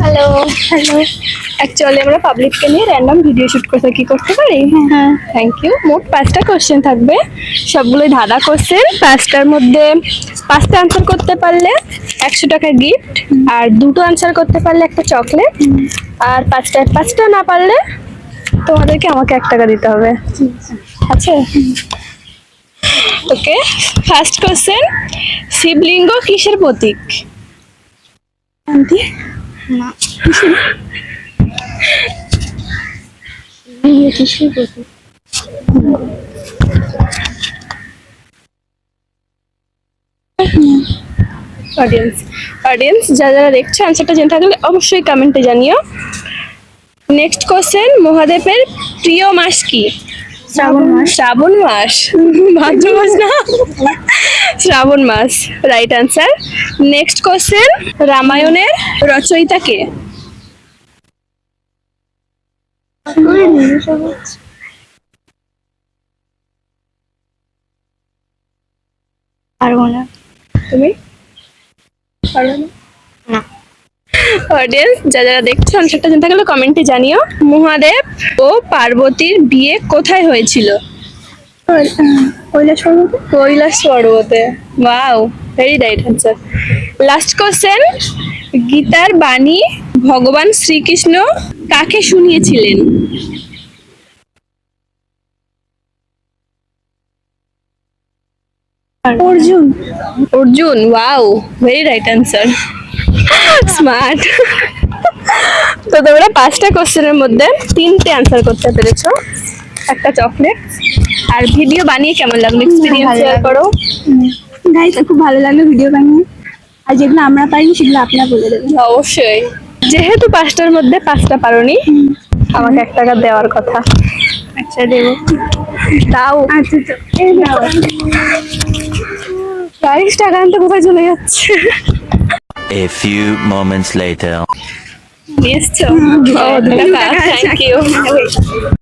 Hello. Hello. Actually আমরা পাবলিককে নিয়ে র্যান্ডম ভিডিও শুট করতে পারি? হ্যাঁ। Thank you. মোট 5টা কোশ্চেন থাকবে, সবগুলোই ধাঁধা কোশ্চেন। 5টার মধ্যে 5টা আনসার করতে পারলে 100 টাকা গিফট, আর 2টো আনসার করতে পারলে একটা চকলেট, আর 5টা না পারলে তোমাদেরকে আমাকে 1 টাকা দিতে হবে। আচ্ছা, ওকে। ফার্স্ট কোশ্চেন, শিবলিঙ্গ কিসের প্রতীক? আন্টি না, কিছুই বলতে অডিয়েন্স যারা দেখছো আনসারটা জেনে থাকলে অবশ্যই কমেন্টে জানিও। নেক্সট কোশ্চেন, মহাদেবের প্রিয় মাস কি? শ্রাবণ মাস। শ্রাবণ মাস, ভাদ্র মাস না, শ্রাবণ মাস, রাইট আনসার। নেক্সট কোশ্চেন, রামায়ণের রচয়িতা কে? পারবো না। তুমি পারবে না? না। অডিয়েন্স যারা দেখছো আনসারটা জেনে থাকলে কমেন্টে জানিও। মহাদেব ও পার্বতীর বিয়ে কোথায় হয়েছিল? কৈলাস পর্বতে। কৈলাস পর্বতে। Wow, very right answer. Last question, গীতার বাণী ভগবান শ্রীকৃষ্ণ কাকে শুনিয়েছিলেন? Arjun. Arjun. Wow, very right answer, smart. তো তোমরা 5টা কোশ্চেনের মধ্যে 3টে আনসার করতে পেরেছো, একটা চকলেট। আর ভিডিও বানিয়ে কেমন লাগলো, এক্সপিরিয়েন্স ভালো শেয়ার লাগলো। করো। গাইস খুব ভালো লাগলো ভিডিও বানিয়ে, আর যেগুলো আমরা পারিনি সেগুলো আপনারা বলে দেবেন। অবশ্যই, যেহেতু 5টার মধ্যে 5টা পারোনি, আমাকে 1 টাকা দেওয়ার কথা। আচ্ছা দেবো। দাও। আচ্ছা তো এই নাও। 22 টাকা আনতে কোথায় চলে যাচ্ছে? A few moments later. নিয়ে এসছো? হুম, ও, 2 টাকা, টাকা আছে। Thank you.